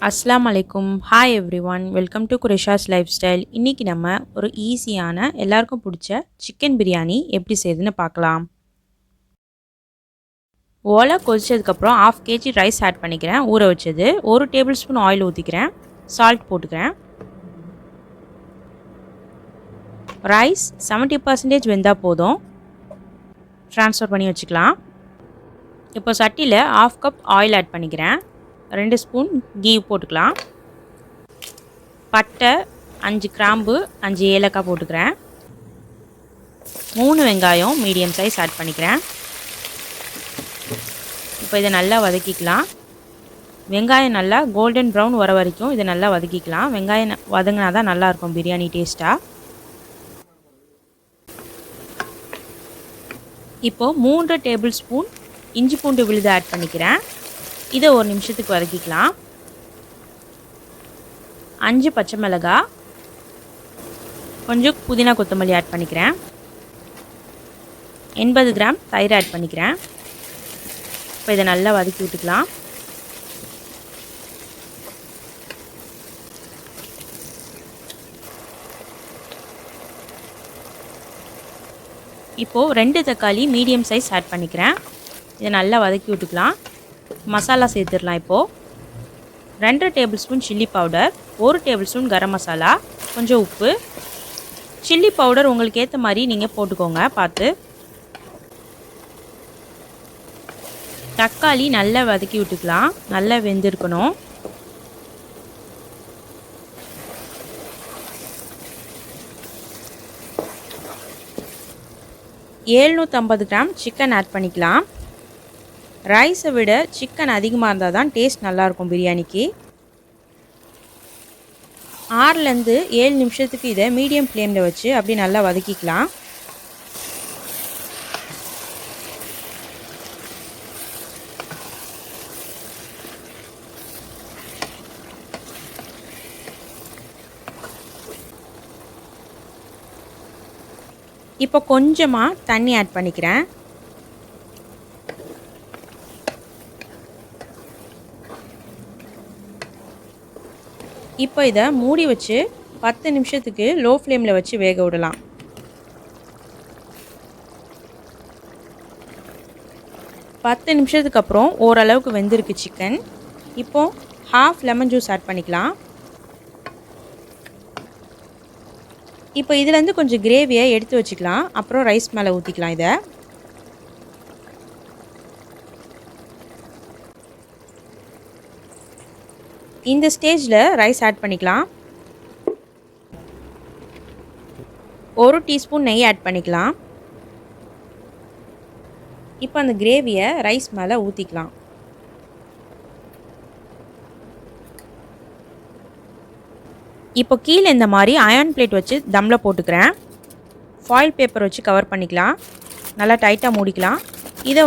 அஸ்ஸலாமு அலைக்கும். Hi everyone. Welcome to Quresha's life style. இன்றைக்கி நம்ம ஒரு ஈஸியான எல்லாருக்கும் பிடிச்ச சிக்கன் பிரியாணி எப்படி செய்யுதுன்னு பார்க்கலாம். ஓலை கொதிச்சதுக்கப்புறம் 1/2 kg ரைஸ் ஆட் பண்ணிக்கிறேன். ஊற வச்சது 1 டேபிள் ஸ்பூன் ஆயில் ஊற்றிக்கிறேன். சால்ட் போட்டுக்கிறேன். ரைஸ் 70% வெந்தால் போதும். ட்ரான்ஸ்ஃபர் பண்ணி வச்சுக்கலாம். இப்போ சட்டியில் 1/2 கப் ஆயில் ஆட் பண்ணிக்கிறேன். 2 ஸ்பூன் கீ போட்டுக்கலாம். பட்டை 5 கிராம்பு 5 ஏலக்காய் போட்டுக்கிறேன். 3 வெங்காயம் மீடியம் சைஸ் ஆட் பண்ணிக்கிறேன். இப்போ இதை நல்லா வதக்கிக்கலாம். வெங்காயம் நல்லா கோல்டன் ப்ரௌன் வர வரைக்கும் இதை நல்லா வதக்கிக்கலாம். வெங்காயம் வதங்கினா தான் நல்லாயிருக்கும் பிரியாணி டேஸ்ட்டாக. இப்போது 3 டேபிள் ஸ்பூன் இஞ்சி பூண்டு விழுது ஆட் பண்ணிக்கிறேன். இதை 1 நிமிஷத்துக்கு வதக்கிக்கலாம். 5 பச்சை மிளகாய், கொஞ்சம் புதினா கொத்தமல்லி ஆட் பண்ணிக்கிறேன். 80 கிராம் தயிர் ஆட் பண்ணிக்கிறேன். இப்போ இதை நல்லா வதக்கி விட்டுக்கலாம். இப்போது 2 தக்காளி மீடியம் சைஸ் ஆட் பண்ணிக்கிறேன். இதை நல்லா வதக்கி விட்டுக்கலாம். மசாலா சேர்த்துடலாம். இப்போது 2 tablespoon chilli powder, 1 tablespoon garam masala, கொஞ்சம் உப்பு. சில்லி பவுடர் உங்களுக்கு ஏற்ற மாதிரி நீங்கள் போட்டுக்கோங்க பார்த்து. தக்காளி நல்லா வதக்கி விட்டுக்கலாம். நல்லா வெந்திருக்கணும். $750 கிராம் சிக்கன் ஆட் பண்ணிக்கலாம். ரைஸை விட சிக்கன் அதிகமாக இருந்தால் தான் டேஸ்ட் நல்லாயிருக்கும் பிரியாணிக்கு. 6லேருந்து 7 நிமிஷத்துக்கு இதை மீடியம் ஃப்ளேமில் வச்சு அப்படி நல்லா வதக்கிக்கலாம். இப்போ கொஞ்சமாக தண்ணி ஆட் பண்ணிக்கிறேன். இப்போ இதை மூடி வச்சு 10 நிமிஷத்துக்கு லோ ஃப்ளேமில் வச்சு வேக விடலாம். பத்து நிமிஷத்துக்கு அப்புறம் ஓரளவுக்கு வெந்திருக்கு சிக்கன். இப்போது 1/2 லெமன் ஜூஸ் ஆட் பண்ணிக்கலாம். இப்போ இதுலேருந்து கொஞ்சம் கிரேவியை எடுத்து வச்சுக்கலாம். அப்புறம் ரைஸ் மேலே ஊற்றிக்கலாம். இதை இந்த ஸ்டேஜில் ரைஸ் ஆட் பண்ணிக்கலாம். 1 டீஸ்பூன் நெய் ஆட் பண்ணிக்கலாம். இப்போ அந்த கிரேவியை ரைஸ் மேலே ஊற்றிக்கலாம். இப்போ கீழே இந்த மாதிரி அயர்ன் பிளேட் வச்சு தம்மில் போட்டுக்கிறேன். ஃபாயில் பேப்பர் வச்சு கவர் பண்ணிக்கலாம். நல்லா டைட்டாக மூடிக்கலாம். இதை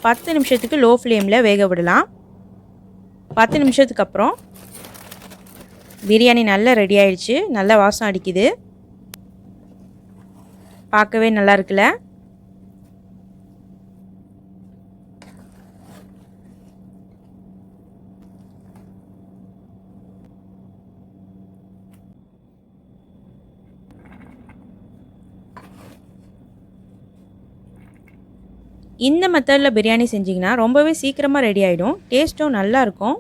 10 நிமிஷத்துக்கு லோ ஃப்ளேமில் வேக விடலாம். 10 நிமிஷத்துக்கு அப்புறம் பிரியாணி நல்லா ரெடி ஆயிடுச்சு. நல்லா வாசம் அடிக்குது. பார்க்கவே நல்லா இருக்குல்ல. இந்த மெத்தடில் பிரியாணி செஞ்சிங்கன்னா ரொம்பவே சீக்கிரமாக ரெடி ஆகிடும். டேஸ்ட்டும் நல்லாயிருக்கும்.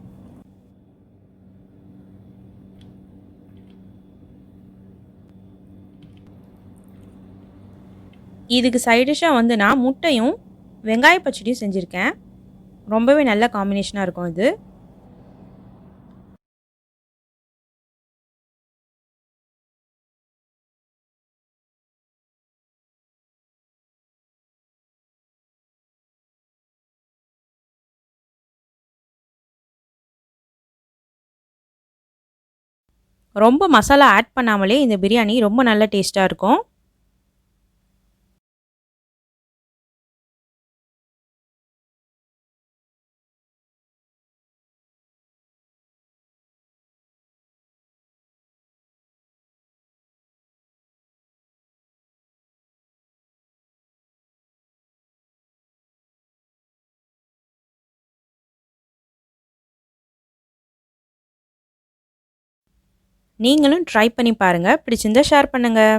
இதுக்கு சைடிஷாக நான் முட்டையும் வெங்காய பச்சடியும் செஞ்சுருக்கேன். ரொம்பவே நல்ல காம்பினேஷனாக இருக்கும் இது. ரொம்ப மசாலா ஆட் பண்ணாமலே இந்த பிரியாணி ரொம்ப நல்ல டேஸ்ட்டாக இருக்கும். நீங்களும் ட்ரை பண்ணி பாருங்கள். பிடிச்சிருந்தா ஷேர் பண்ணுங்கள்.